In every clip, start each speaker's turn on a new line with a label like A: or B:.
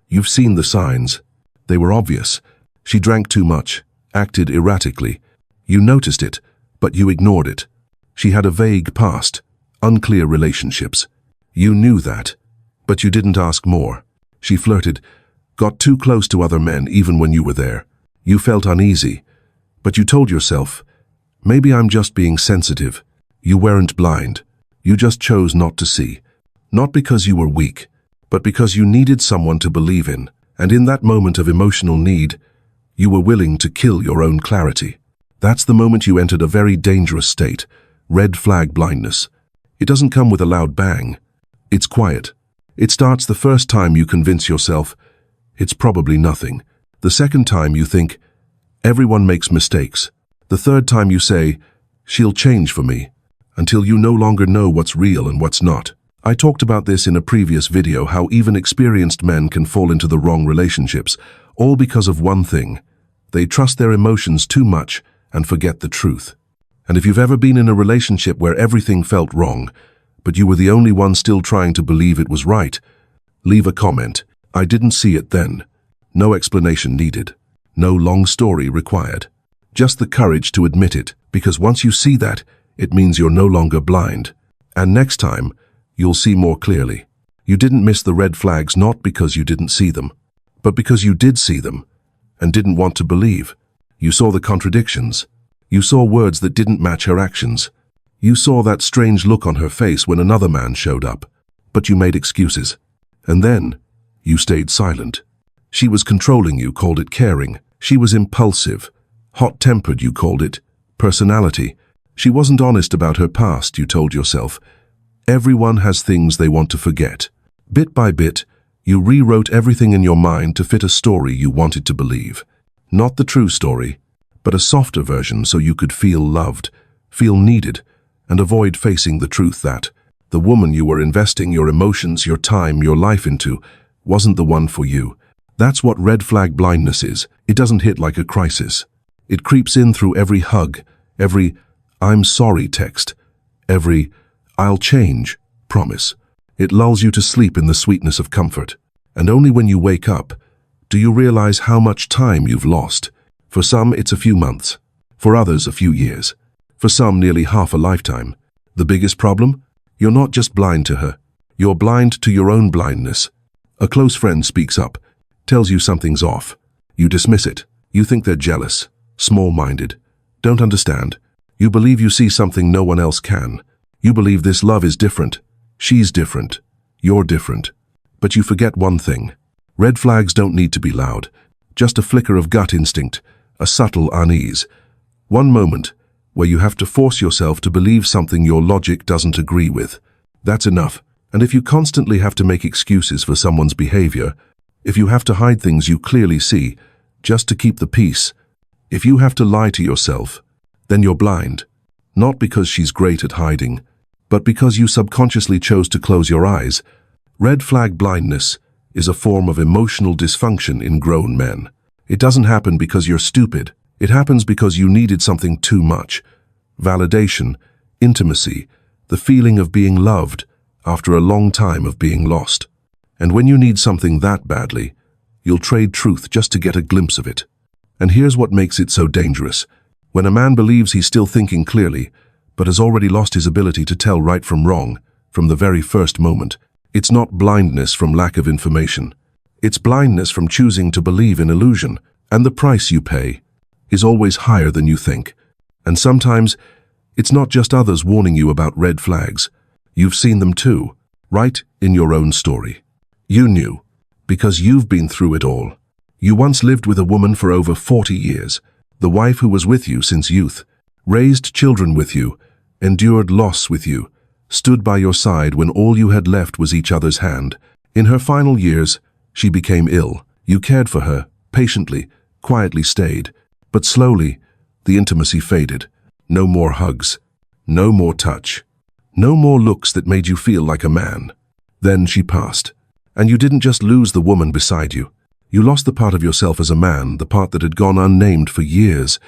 A: You've seen the signs. They were obvious. She drank too much, acted erratically. You noticed it, but you ignored it. She had a vague past, unclear relationships. You knew that, but you didn't ask more. She flirted, got too close to other men even when you were there. You felt uneasy, but you told yourself, maybe I'm just being sensitive. You weren't blind. You just chose not to see. Not because you were weak, but because you needed someone to believe in. And in that moment of emotional need, you were willing to kill your own clarity. That's the moment you entered a very dangerous state, red flag blindness. It doesn't come with a loud bang. It's quiet. It starts the first time you convince yourself, it's probably nothing. The second time you think, everyone makes mistakes. The third time you say, she'll change for me, until you no longer know what's real and what's not. I talked about this in a previous video, how even experienced men can fall into the wrong relationships, all because of one thing. They trust their emotions too much and forget the truth. And if you've ever been in a relationship where everything felt wrong, but you were the only one still trying to believe it was right, leave a comment. I didn't see it then. No explanation needed. No long story required. Just the courage to admit it, because once you see that, it means you're no longer blind. And next time, you'll see more clearly. You didn't miss the red flags not because you didn't see them, but because you did see them and didn't want to believe. You saw the contradictions. You saw words that didn't match her actions. You saw that strange look on her face when another man showed up, but you made excuses. And then, you stayed silent. She was controlling you, called it caring. She was impulsive. Hot-tempered, you called it personality. She wasn't honest about her past, you told yourself. Everyone has things they want to forget. Bit by bit, you rewrote everything in your mind to fit a story you wanted to believe. Not the true story, but a softer version so you could feel loved, feel needed, and avoid facing the truth that the woman you were investing your emotions, your time, your life into wasn't the one for you. That's what red flag blindness is. It doesn't hit like a crisis. It creeps in through every hug, every "I'm sorry" text, every "I'll change" promise. It lulls you to sleep in the sweetness of comfort. And only when you wake up do you realize how much time you've lost. For some, it's a few months. For others, a few years. For some, nearly half a lifetime. The biggest problem? You're not just blind to her. You're blind to your own blindness. A close friend speaks up, tells you something's off. You dismiss it. You think they're jealous, small-minded, don't understand. You believe you see something no one else can. You believe this love is different. She's different. You're different. But you forget one thing. Red flags don't need to be loud. Just a flicker of gut instinct, a subtle unease. One moment where you have to force yourself to believe something your logic doesn't agree with. That's enough. And if you constantly have to make excuses for someone's behavior, if you have to hide things you clearly see just to keep the peace, if you have to lie to yourself, then you're blind. Not because she's great at hiding, but because you subconsciously chose to close your eyes. Red flag blindness is a form of emotional dysfunction in grown men. It doesn't happen because you're stupid. It happens because you needed something too much. Validation, intimacy, the feeling of being loved after a long time of being lost. And when you need something that badly, you'll trade truth just to get a glimpse of it. And here's what makes it so dangerous. When a man believes he's still thinking clearly, but has already lost his ability to tell right from wrong from the very first moment, it's not blindness from lack of information. It's blindness from choosing to believe in illusion. And the price you pay is always higher than you think. And sometimes, it's not just others warning you about red flags. You've seen them too, right in your own story. You knew, because you've been through it all. You once lived with a woman for over 40 years, the wife who was with you since youth, raised children with you, endured loss with you, stood by your side when all you had left was each other's hand. In her final years, she became ill. You cared for her, patiently, quietly stayed. But slowly, the intimacy faded. No more hugs. No more touch. No more looks that made you feel like a man. Then she passed. And you didn't just lose the woman beside you. You lost the part of yourself as a man, the part that had gone unnamed for years.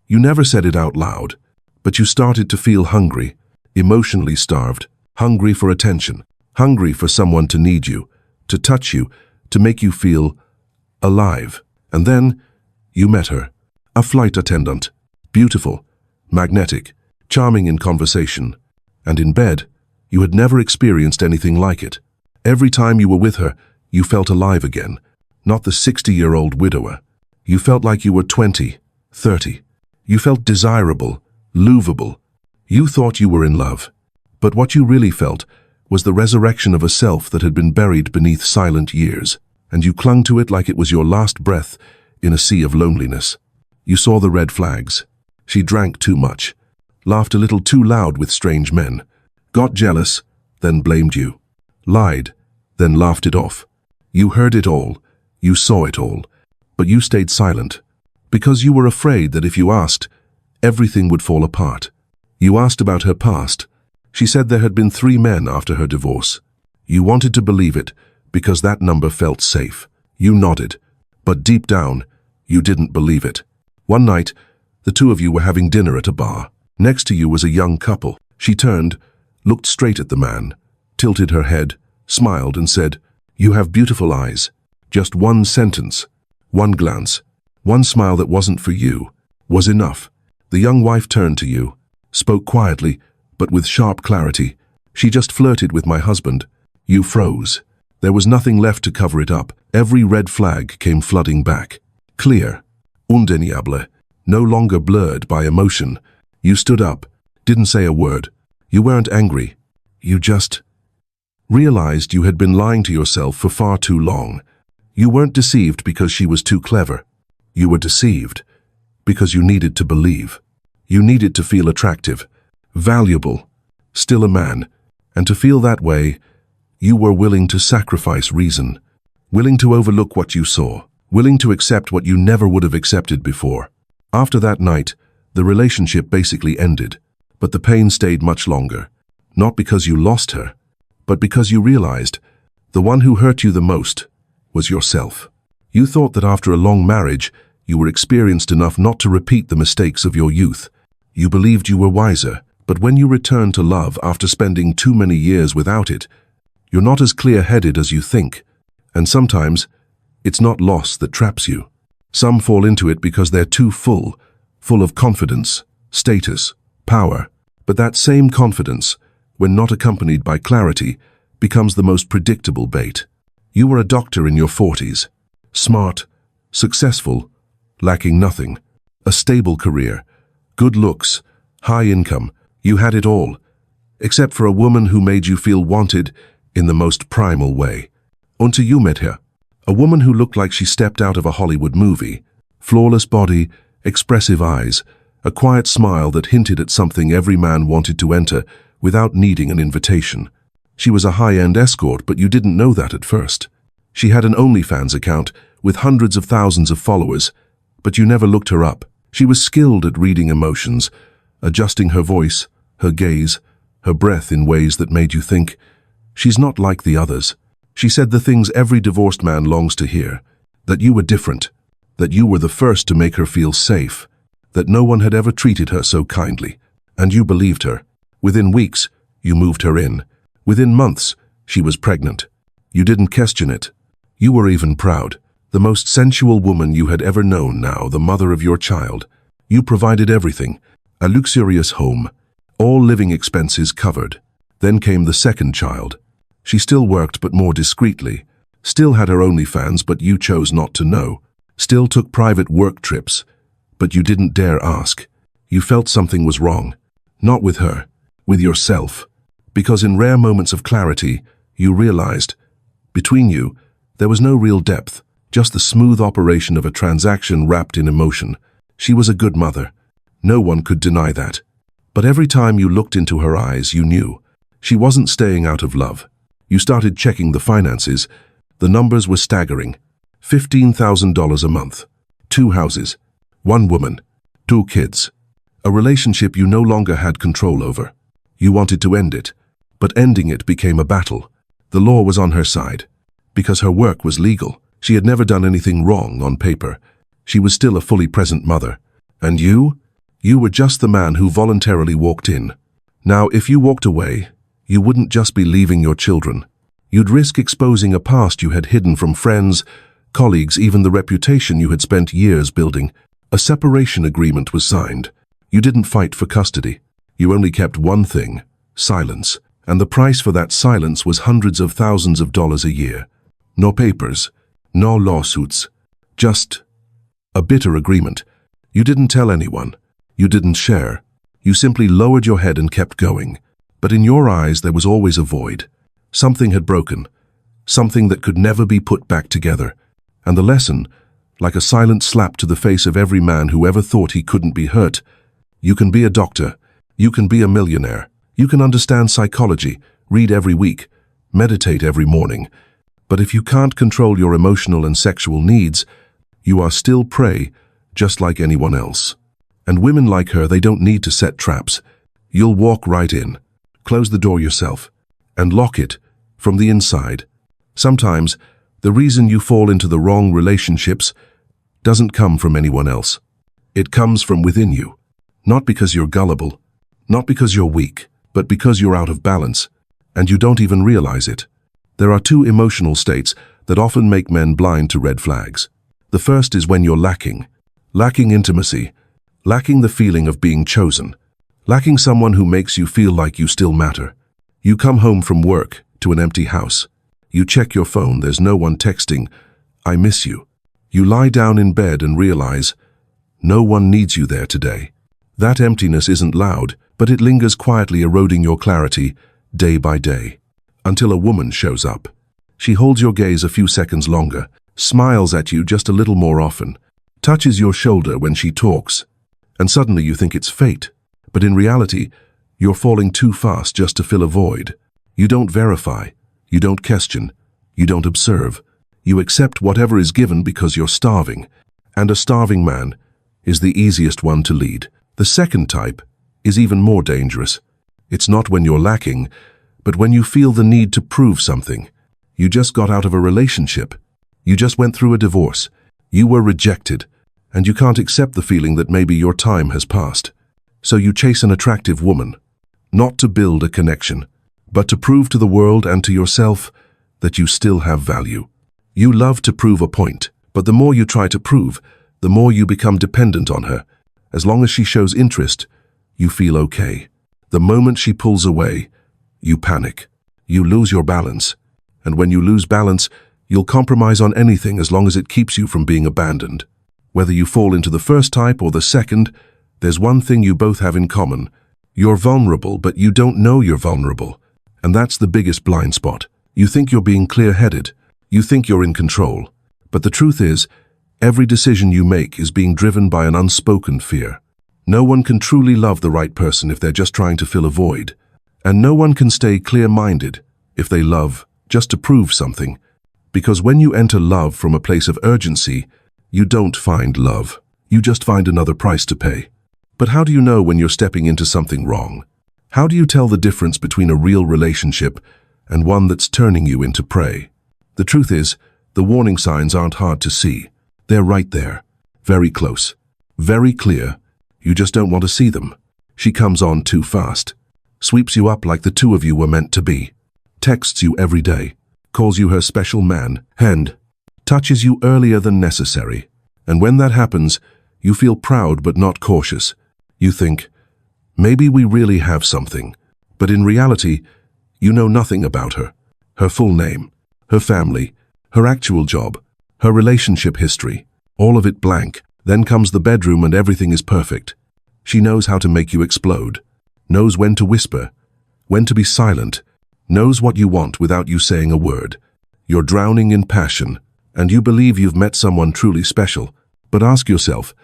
A: You never said it out loud, but you started to feel hungry, emotionally starved, hungry for attention, hungry for someone to need you, to touch you, to make you feel alive. And then you met her, a flight attendant, beautiful, magnetic, charming in conversation, and in bed, you had never experienced anything like it. Every time you were with her, you felt alive again, not the 60-year-old widower. You felt like you were 20, 30. You felt desirable, lovable. You thought you were in love. But what you really felt was the resurrection of a self that had been buried beneath silent years, and you clung to it like it was your last breath in a sea of loneliness. You saw the red flags. She drank too much, laughed a little too loud with strange men, got jealous, then blamed you, lied, then laughed it off. You heard it all, you saw it all, but you stayed silent, because you were afraid that if you asked, everything would fall apart. You asked about her past. She said there had been 3 men after her divorce. You wanted to believe it, because that number felt safe. You nodded, but deep down, you didn't believe it. One night, the 2 of you were having dinner at a bar. Next to you was a young couple. She turned, looked straight at the man, tilted her head, smiled and said, "You have beautiful eyes." Just one sentence, one glance, one smile that wasn't for you, was enough. The young wife turned to you, spoke quietly, but with sharp clarity. "She just flirted with my husband." You froze. There was nothing left to cover it up. Every red flag came flooding back. Clear, undeniable, no longer blurred by emotion. You stood up, didn't say a word. You weren't angry. You just realized you had been lying to yourself for far too long. You weren't deceived because she was too clever. You were deceived because you needed to believe. You needed to feel attractive, valuable, still a man, and to feel that way, you were willing to sacrifice reason, willing to overlook what you saw, willing to accept what you never would have accepted before. After that night, the relationship basically ended, but the pain stayed much longer, not because you lost her, but because you realized the one who hurt you the most was yourself. You thought that after a long marriage, you were experienced enough not to repeat the mistakes of your youth. You believed you were wiser, but when you return to love after spending too many years without it, you're not as clear-headed as you think. And sometimes, it's not loss that traps you. Some fall into it because they're too full of confidence, status, power. But that same confidence, when not accompanied by clarity, becomes the most predictable bait. You were a doctor in your 40s, smart, successful, lacking nothing, a stable career, good looks, high income. You had it all, except for a woman who made you feel wanted in the most primal way. Until you met her, a woman who looked like she stepped out of a Hollywood movie, flawless body, expressive eyes, a quiet smile that hinted at something every man wanted to enter without needing an invitation. She was a high-end escort, but you didn't know that at first. She had an OnlyFans account with hundreds of thousands of followers, but you never looked her up. She was skilled at reading emotions, adjusting her voice, her gaze, her breath in ways that made you think, she's not like the others. She said the things every divorced man longs to hear, that you were different, that you were the first to make her feel safe, that no one had ever treated her so kindly. And you believed her. Within weeks, you moved her in. Within months, she was pregnant. You didn't question it. You were even proud. The most sensual woman you had ever known, now the mother of your child. You provided everything. A luxurious home. All living expenses covered. Then came the second child. She still worked, but more discreetly. Still had her OnlyFans, but you chose not to know. Still took private work trips, but you didn't dare ask. You felt something was wrong. Not with her, with yourself. Because in rare moments of clarity, you realized, between you, there was no real depth, just the smooth operation of a transaction wrapped in emotion. She was a good mother. No one could deny that. But every time you looked into her eyes, you knew. She wasn't staying out of love. You started checking the finances. The numbers were staggering. $15,000 a month. 2 houses. 1 woman. 2 kids. A relationship you no longer had control over. You wanted to end it, but ending it became a battle. The law was on her side. Because her work was legal. She had never done anything wrong on paper. She was still a fully present mother. And you? You were just the man who voluntarily walked in. Now, if you walked away, you wouldn't just be leaving your children. You'd risk exposing a past you had hidden from friends, colleagues, even the reputation you had spent years building. A separation agreement was signed. You didn't fight for custody. You only kept one thing: silence. And the price for that silence was hundreds of thousands of dollars a year. No papers, no lawsuits, just a bitter agreement. You didn't tell anyone. You didn't share. You simply lowered your head and kept going. But in your eyes there was always a void. Something had broken. Something that could never be put back together. And the lesson, like a silent slap to the face of every man who ever thought he couldn't be hurt: you can be a doctor. You can be a millionaire. You can understand psychology, read every week, meditate every morning. But if you can't control your emotional and sexual needs, you are still prey, just like anyone else. And women like her, they don't need to set traps. You'll walk right in, close the door yourself, and lock it from the inside. Sometimes, the reason you fall into the wrong relationships doesn't come from anyone else. It comes from within you. Not because you're gullible, not because you're weak, but because you're out of balance, and you don't even realize it. There are two emotional states that often make men blind to red flags. The first is when you're lacking intimacy, lacking the feeling of being chosen, lacking someone who makes you feel like you still matter. You come home from work to an empty house. You check your phone, there's no one texting, "I miss you." You lie down in bed and realize no one needs you there today. That emptiness isn't loud, but it lingers quietly, eroding your clarity day by day, until a woman shows up. She holds your gaze a few seconds longer, smiles at you just a little more often, touches your shoulder when she talks, and suddenly you think it's fate. But in reality, you're falling too fast just to fill a void. You don't verify, you don't question, you don't observe. You accept whatever is given because you're starving, and a starving man is the easiest one to lead. The second type is even more dangerous. It's not when you're lacking, but when you feel the need to prove something. You just got out of a relationship. You just went through a divorce. You were rejected, and you can't accept the feeling that maybe your time has passed. So you chase an attractive woman, not to build a connection, but to prove to the world and to yourself that you still have value. You love to prove a point, but the more you try to prove, the more you become dependent on her. As long as she shows interest, you feel okay. The moment she pulls away, you panic. You lose your balance. And when you lose balance, you'll compromise on anything as long as it keeps you from being abandoned. Whether you fall into the first type or the second, there's one thing you both have in common. You're vulnerable, but you don't know you're vulnerable. And that's the biggest blind spot. You think you're being clear-headed. You think you're in control. But the truth is, every decision you make is being driven by an unspoken fear. No one can truly love the right person if they're just trying to fill a void. And no one can stay clear-minded if they love just to prove something. Because when you enter love from a place of urgency, you don't find love. You just find another price to pay. But how do you know when you're stepping into something wrong? How do you tell the difference between a real relationship and one that's turning you into prey? The truth is, the warning signs aren't hard to see. They're right there, very close, very clear. You just don't want to see them. She comes on too fast, sweeps you up like the two of you were meant to be, texts you every day, calls you her special man, and touches you earlier than necessary. And when that happens, you feel proud but not cautious. You think, maybe we really have something. But in reality, you know nothing about her. Her full name, her family, her actual job, her relationship history, all of it blank. Then comes the bedroom and everything is perfect. She knows how to make you explode, knows when to whisper, when to be silent, knows what you want without you saying a word. You're drowning in passion, and you believe you've met someone truly special. But ask yourself,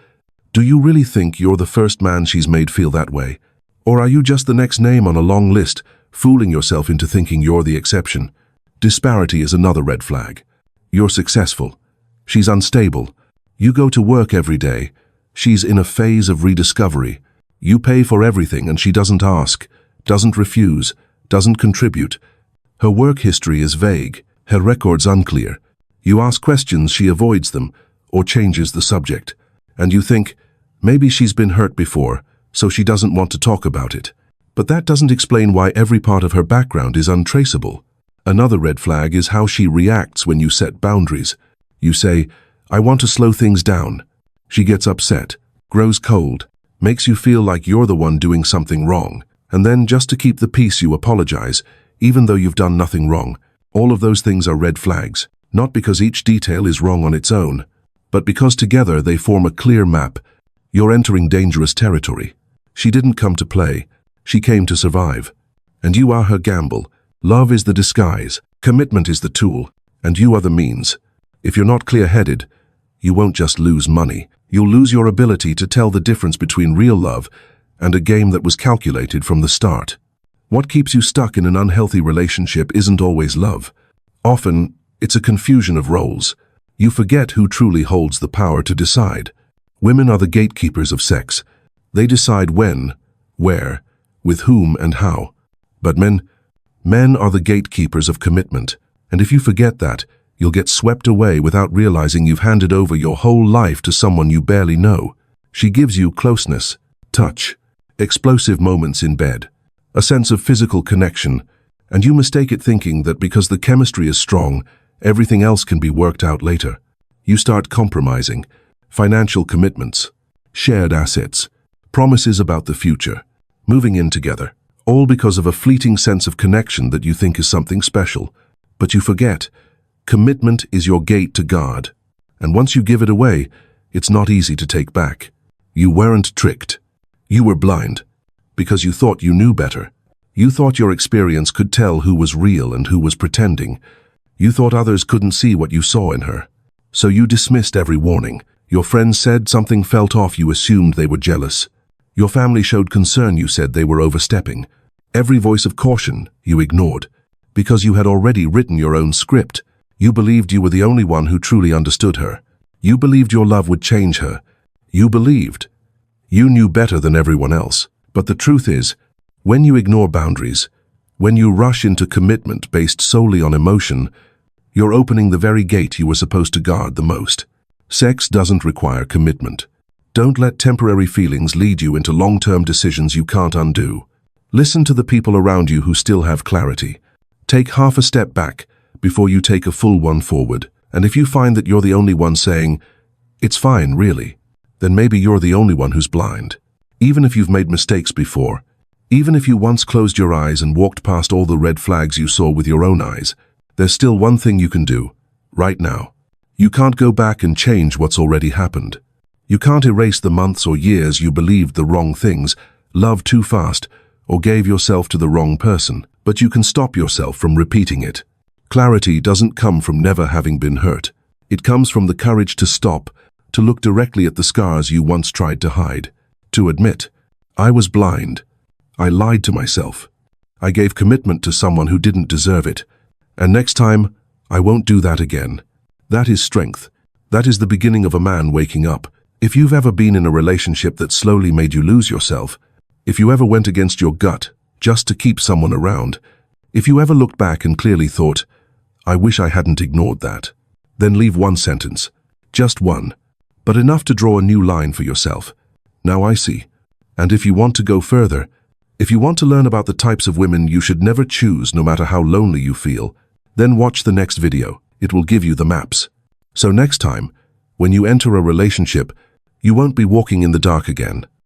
A: do you really think you're the first man she's made feel that way? Or are you just the next name on a long list, fooling yourself into thinking you're the exception? Disparity is another red flag. You're successful. She's unstable. You go to work every day. She's in a phase of rediscovery. You pay for everything and she doesn't ask, doesn't refuse, doesn't contribute. Her work history is vague, her record's unclear. You ask questions, she avoids them, or changes the subject. And you think, maybe she's been hurt before, so she doesn't want to talk about it. But that doesn't explain why every part of her background is untraceable. Another red flag is how she reacts when you set boundaries. You say, "I want to slow things down." She gets upset, grows cold, makes you feel like you're the one doing something wrong. And then, just to keep the peace, you apologize, even though you've done nothing wrong. All of those things are red flags, not because each detail is wrong on its own, but because together they form a clear map. You're entering dangerous territory. She didn't come to play. She came to survive. And you are her gamble. Love is the disguise, commitment is the tool, and you are the means. If you're not clear-headed, you won't just lose money. You'll lose your ability to tell the difference between real love and a game that was calculated from the start. What keeps you stuck in an unhealthy relationship isn't always love. Often, it's a confusion of roles. You forget who truly holds the power to decide. Women are the gatekeepers of sex. They decide when, where, with whom and how. But men are the gatekeepers of commitment. And if you forget that, you'll get swept away without realizing you've handed over your whole life to someone you barely know. She gives you closeness, touch, explosive moments in bed, a sense of physical connection, and you mistake it thinking that because the chemistry is strong, everything else can be worked out later. You start compromising, financial commitments, shared assets, promises about the future, moving in together, all because of a fleeting sense of connection that you think is something special. But you forget, commitment is your gate to God, and once you give it away, it's not easy to take back. You weren't tricked. You were blind, because you thought you knew better. You thought your experience could tell who was real and who was pretending. You thought others couldn't see what you saw in her. So you dismissed every warning. Your friends said something felt off, you assumed they were jealous. Your family showed concern, you said they were overstepping. Every voice of caution you ignored, because you had already written your own script. You believed you were the only one who truly understood her. You believed your love would change her. You believed you knew better than everyone else. But the truth is, when you ignore boundaries, when you rush into commitment based solely on emotion, you're opening the very gate you were supposed to guard the most. Sex doesn't require commitment. Don't let temporary feelings lead you into long-term decisions you can't undo. Listen to the people around you who still have clarity. Take half a step back before you take a full one forward. And if you find that you're the only one saying, "It's fine, really," then maybe you're the only one who's blind. Even if you've made mistakes before, even if you once closed your eyes and walked past all the red flags you saw with your own eyes, there's still one thing you can do, right now. You can't go back and change what's already happened. You can't erase the months or years you believed the wrong things, loved too fast, or gave yourself to the wrong person, but you can stop yourself from repeating it. Clarity doesn't come from never having been hurt. It comes from the courage to stop, to look directly at the scars you once tried to hide, to admit, "I was blind. I lied to myself. I gave commitment to someone who didn't deserve it. And next time, I won't do that again." That is strength. That is the beginning of a man waking up. If you've ever been in a relationship that slowly made you lose yourself, if you ever went against your gut just to keep someone around, if you ever looked back and clearly thought, "I wish I hadn't ignored that," then leave one sentence. Just one. But enough to draw a new line for yourself. Now I see. And if you want to go further, if you want to learn about the types of women you should never choose no matter how lonely you feel, then watch the next video. It will give you the maps. So next time, when you enter a relationship, you won't be walking in the dark again.